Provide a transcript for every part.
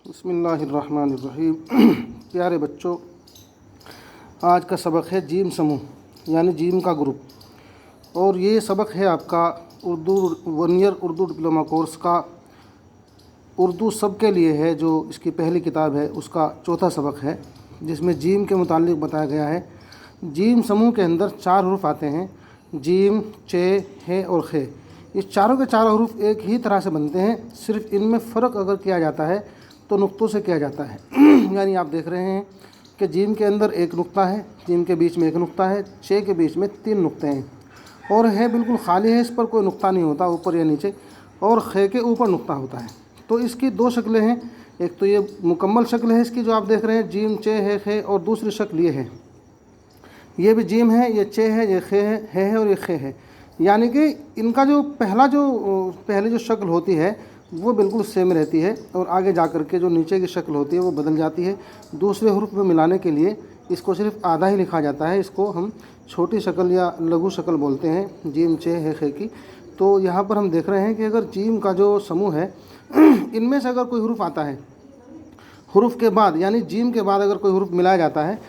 बिस्मिल्लाहिर्रहमानिर्रहीम। प्यारे बच्चों, आज का सबक है जीम समूह यानी जीम का ग्रुप। और ये सबक है आपका Urdu 1 year Urdu diploma course का। उर्दू सब के लिए है, जो इसकी पहली किताब है उसका चौथा सबक है, जिसमें जीम के मुताल्लिक़ बताया गया है। जीम समूह के अंदर 4 हरूफ आते हैं, जीम, चे, हे और खे। इस चारों के चारों हरूफ एक ही तरह से बनते हैं, सिर्फ इनमें फ़र्क अगर किया जाता है तो नुक्तों से किया जाता है। यानी आप देख रहे हैं कि जीम के अंदर एक नुक्ता है, जीम के बीच में एक नुक्ता है, चे के बीच में 3 नुक्ते हैं, और है बिल्कुल खाली है, इस पर कोई नुक्ता नहीं होता ऊपर या नीचे, और खे के ऊपर नुक्ता होता है। तो इसकी 2 शक्लें हैं। एक तो ये मुकम्मल शक्ल है इसकी, जो आप देख रहे हैं, जीम, चे, है, खे, और दूसरी शक्ल ये है, ये भी जीम है, ये चे है, ये खे है और ये खे है। यानी कि इनका जो पहले जो शक्ल होती है वो बिल्कुल सेम रहती है, और आगे जा कर के जो नीचे की शक्ल होती है वो बदल जाती है। दूसरे हरूफ में मिलाने के लिए इसको सिर्फ आधा ही लिखा जाता है। इसको हम छोटी शक्ल या लघु शक्ल बोलते हैं, जीम, चे, है, खे की। तो यहाँ पर हम देख रहे हैं कि अगर जीम का जो समूह है इनमें से अगर कोई हरूफ आता है, हरूफ के बाद यानी जीम के बाद अगर कोई हरूफ मिलाया जाता है,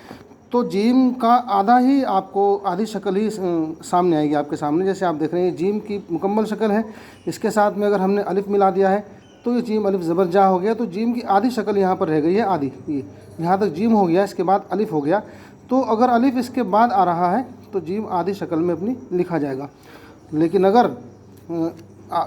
तो जीम का आधा ही आपको आधी शक्ल ही सामने आएगी आपके सामने। जैसे आप देख रहे हैं, जीम की मुकम्मल शक्ल है, इसके साथ में अगर हमने अलिफ मिला दिया है तो ये जीम अलिफ ज़बर जा हो गया। तो जीम की आधी शक्ल यहाँ पर रह गई है, आधी, ये यहाँ तक जीम हो गया, इसके बाद अलिफ हो गया। तो अगर अलिफ इसके बाद आ रहा है तो जीम आधी शक्ल में अपनी लिखा जाएगा। लेकिन अगर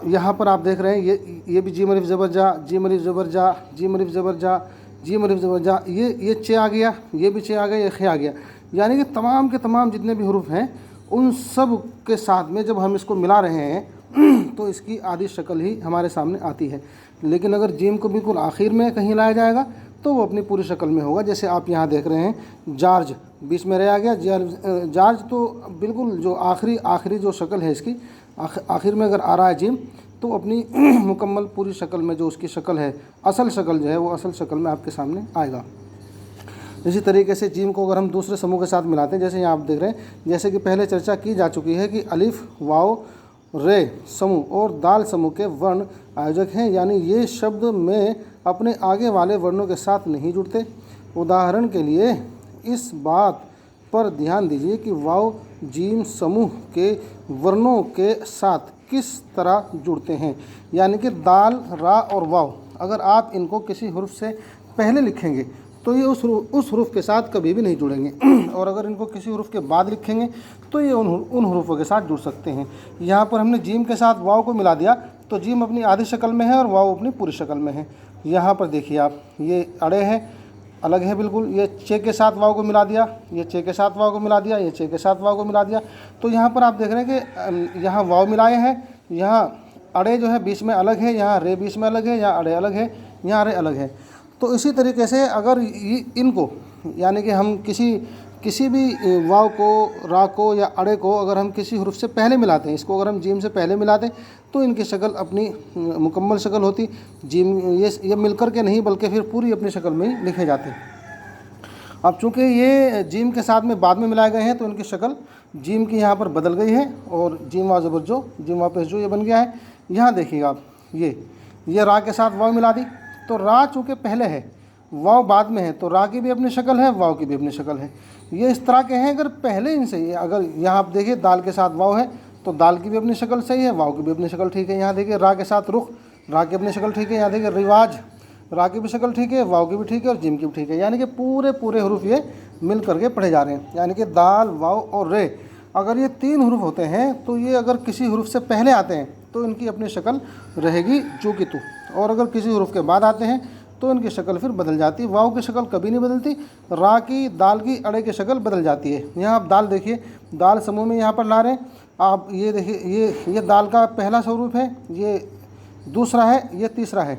यहाँ पर आप देख रहे हैं, ये भी जीम अलिफ ज़बर जा, जीम अलिफ ज़बर जा, जीम अलिफ ज़बर जा, जीम अलिफ ज़बर जा, ये चे आ गया, ये भी चे आ गया, ये खे आ गया। यानी कि तमाम के तमाम जितने भी हरूफ हैं उन सब के साथ में जब हम इसको मिला रहे हैं तो इसकी आधी शक्ल ही हमारे सामने आती है। लेकिन अगर जीम को बिल्कुल आखिर में कहीं लाया जाएगा तो वो अपनी पूरी शक्ल में होगा। जैसे आप यहाँ देख रहे हैं, जार्ज बीच में रह आ गया, जार्ज तो बिल्कुल जो आखिरी जो शक्ल है इसकी, आखिर में अगर आ रहा है जीम तो अपनी मुकम्मल पूरी शक्ल में जो उसकी शक्ल है, असल शक्ल जो है वो असल शक्ल में आपके सामने आएगा। इसी तरीके से जीम को अगर हम दूसरे समूह के साथ मिलाते हैं, जैसे यहाँ आप देख रहे हैं, जैसे कि पहले चर्चा की जा चुकी है कि अलिफ, वाव, रे समूह और दाल समूह के वर्ण आयोजक हैं, यानी ये शब्द में अपने आगे वाले वर्णों के साथ नहीं जुड़ते। उदाहरण के लिए इस बात पर ध्यान दीजिए कि वाव जीम समूह के वर्णों के साथ किस तरह जुड़ते हैं। यानी कि दाल, रा और वाव, अगर आप इनको किसी हरूफ से पहले लिखेंगे तो ये उस हरूफ के साथ कभी भी नहीं जुड़ेंगे, और अगर इनको किसी हरूफ के बाद लिखेंगे तो ये उन हरूफों के साथ जुड़ सकते हैं। यहाँ पर हमने जीम के साथ वाव को मिला दिया तो जीम अपनी आधी शक्ल में है और वाव अपनी पूरी शक्ल में है। यहाँ पर देखिए आप, ये अड़े है, अलग है बिल्कुल। ये चे के साथ वाव को मिला दिया, ये चे के साथ वाव को मिला दिया, ये चे के साथ वाव को मिला दिया। तो यहाँ पर आप देख रहे हैं कि यहाँ वाव मिलाए हैं, यहाँ अड़े जो है बीच में अलग है, यहाँ रे बीच में अलग है, यहाँ अड़े अलग है, यहाँ रे अलग है। तो इसी तरीके से अगर इनको यानी कि हम किसी भी वाव को, रा को या अड़े को अगर हम किसी हरूफ से पहले मिलाते हैं, इसको अगर हम जीम से पहले मिलाते हैं तो इनकी शक्ल अपनी मुकम्मल शक्ल होती। जीम ये मिलकर के नहीं बल्कि फिर पूरी अपनी शक्ल में ही लिखे जाते हैं। अब चूँकि ये जीम के साथ में बाद में मिलाए गए हैं तो इनकी शक्ल जीम की यहाँ पर बदल गई है, और जीम वाव ज़बर जो, जीम वाव पेश जो, ये बन गया है। यहाँ देखिएगा आप, ये रा के साथ वाव मिला दी, तो रा चूँकि पहले है, वाव बाद में है, तो रा की भी अपनी शक्ल है, वाव की भी अपनी शक्ल है। ये इस तरह के हैं। अगर पहले इनसे, अगर यहाँ आप देखिए दाल के साथ वाव है तो दाल की भी अपनी शक्ल सही है, वाव की भी अपनी शक्ल ठीक है। यहाँ देखिए रा के साथ रुख, रा की अपनी शक्ल ठीक है। यहाँ देखिए रिवाज, रा की भी शक्ल ठीक है, वाव की भी ठीक है और जीम की भी ठीक है। यानी कि पूरे हरूफ ये मिल करके पढ़े जा रहे हैं। यानी कि दाल, वाव और रे, अगर ये 3 हरूफ होते हैं तो ये अगर किसी हरूफ से पहले आते हैं तो इनकी अपनी शक्ल रहेगी जो कि तू, और अगर किसी हरूफ के बाद आते हैं तो इनकी शक्ल फिर बदल जाती है। वाव की शक्ल कभी नहीं बदलती, रा की, दाल की, अड़े की शक्ल बदल जाती है। यहाँ आप दाल देखिए, दाल समूह में यहाँ पर ला रहे हैं आप, ये देखिए, ये दाल का पहला स्वरूप है, ये दूसरा है, ये तीसरा है।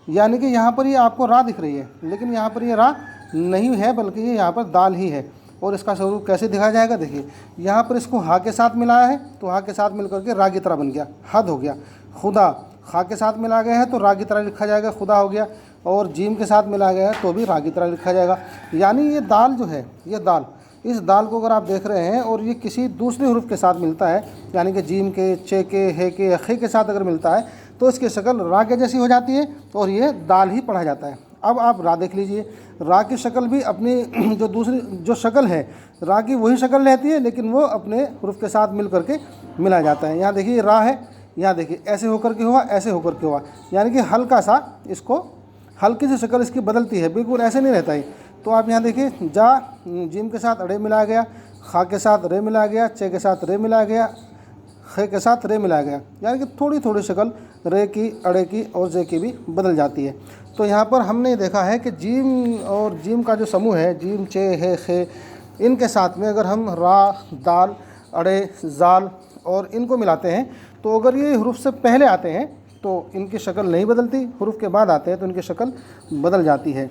यानी कि यहाँ पर ये आपको रा दिख रही है, लेकिन यहाँ पर ये रा नहीं है बल्कि ये यहाँ पर दाल ही है। और इसका स्वरूप कैसे दिखाया जाएगा, देखिए यहाँ पर इसको हा के साथ मिलाया है तो हा के साथ मिल करके रा की तरह बन गया, हद हो गया। खुदा, खा के साथ मिला गया है तो रा की तरह लिखा जाएगा, खुदा हो गया। और जीम के साथ मिला गया है तो भी रा की तरह लिखा जाएगा। यानी ये दाल जो है, ये दाल, इस दाल को अगर आप देख रहे हैं और ये किसी दूसरे हरूफ के साथ मिलता है, यानी कि जीम के, चे के, हे के, खे के साथ अगर मिलता है तो इसकी शक्ल रा के जैसी हो जाती है और ये दाल ही पढ़ा जाता है। अब आप रा देख लीजिए, रा की शक्ल भी अपनी जो दूसरी जो शक्ल है रा की वही शक्ल रहती है, लेकिन वो अपने हरूफ के साथ मिल करके मिला जाता है। यहाँ देखिए रा है, यहाँ देखिए ऐसे होकर के हुआ, ऐसे होकर के हुआ, यानी कि हल्का सा इसको हल्की सी शक्ल इसकी बदलती है, बिल्कुल ऐसे नहीं रहता है। तो आप यहाँ देखिए जा जीम के साथ अड़े मिलाया गया, खा के साथ रे मिलाया गया, चे के साथ रे मिलाया गया, खे के साथ रे मिलाया गया, यानी कि थोड़ी थोड़ी शक्ल रे की, अड़े की और जे की भी बदल जाती है। तो यहाँ पर हमने देखा है कि जीम और जीम का जो समूह है, जीम, चे, हे, खे, इनके साथ में अगर हम रा, दाल, अड़े, जाल और इनको मिलाते हैं तो अगर ये हरूफ से पहले आते हैं तो इनकी शक्ल नहीं बदलती, हरूफ के बाद आते हैं तो इनकी शक्ल बदल जाती है।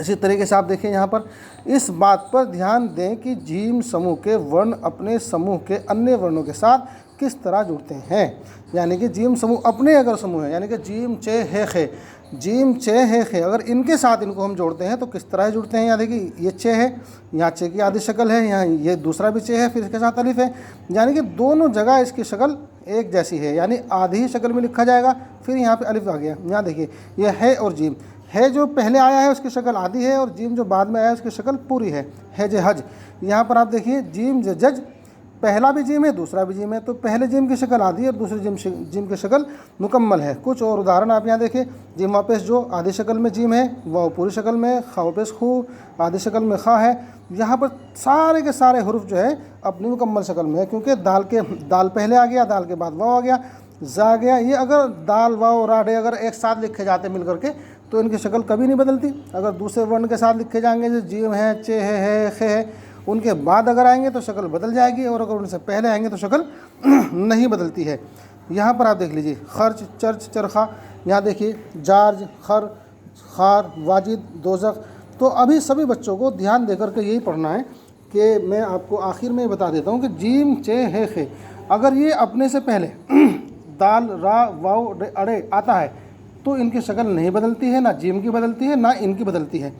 इसी तरीके से आप देखें यहाँ पर इस बात पर ध्यान दें कि जीम समूह के वर्ण अपने समूह के अन्य वर्णों के साथ किस तरह जुड़ते हैं। यानी कि जीम समूह अपने अगर समूह है, यानी कि जीम, चे, हे, खे, जीम, चे, हे, खे, अगर इनके साथ इनको हम जोड़ते हैं तो किस तरह जुड़ते हैं। यहाँ देखिए ये चे है, यहाँ चे की आधी शक्ल है, यहाँ ये दूसरा भी चे है, फिर इसके साथ अलिफ है, यानी कि दोनों जगह इसकी शक्ल एक जैसी है, यानी आधी ही शक्ल में लिखा जाएगा, फिर यहाँ पे अलिफ आ गया। यहाँ देखिए ये है और जीम है जो पहले आया है उसकी शक्ल आधी है, और जीम जो बाद में आया है उसकी शक्ल पूरी है, जे हज। यहाँ पर आप देखिए जीम जे जज, पहला भी जीम है दूसरा भी जीम है, तो पहले जीम की शक्ल आधी है और दूसरे जीम की शक्ल मुकम्मल है। कुछ और उदाहरण आप यहाँ देखिए, जीम वापस जो आधी शक्ल में जीम है वह पूरी शक्ल में, खा वापस खू आधी शक्ल में खा है। यहाँ पर सारे के सारे हरूफ जो है अपनी मुकम्मल शक्ल में है, क्योंकि दाल पहले आ गया, दाल के बाद वाव आ गया, जा आ गया। ये अगर दाल, वाव, राडे अगर एक साथ लिखे जाते मिल करके तो इनकी शक्ल कभी नहीं बदलती। अगर दूसरे वर्ण के साथ लिखे जाएंगे जो जीम है, चे है, खे है, उनके बाद अगर आएंगे तो शक्ल बदल जाएगी, और अगर उनसे पहले आएंगे तो शक्ल नहीं बदलती है। यहाँ पर आप देख लीजिए खर्च, चर्च, चरखा, यहाँ देखिए जार्ज, खर, खार, वाजिद, दोजख। तो अभी सभी बच्चों को ध्यान दे करके यही पढ़ना है कि मैं आपको आखिर में बता देता हूँ कि जीम, चे, हे, खे अगर ये अपने से पहले दाल, रा, वाव, अड़े आता है तो इनकी शक्ल नहीं बदलती है, ना जीम की बदलती है ना इनकी बदलती है।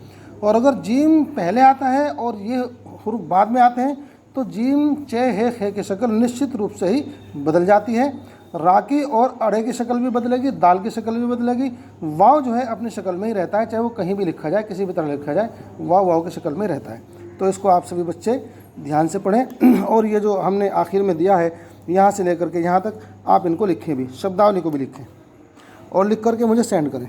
और अगर जीम पहले आता है और ये हरूफ बाद में आते हैं तो जीम, चे, हे, खे की शक्ल निश्चित रूप से ही बदल जाती है। रा की और अड़े की शक्ल भी बदलेगी, दाल की शक्ल भी बदलेगी। वाव जो है अपनी शक्ल में ही रहता है, चाहे वो कहीं भी लिखा जाए, किसी भी तरह लिखा जाए, वाव की शक्ल में रहता है। तो इसको आप सभी बच्चे ध्यान से पढ़ें। और ये जो हमने आखिर में दिया है यहाँ से लेकर के यहाँ तक आप इनको लिखें भी, शब्दावली को भी लिखें और लिख करके मुझे सेंड करें।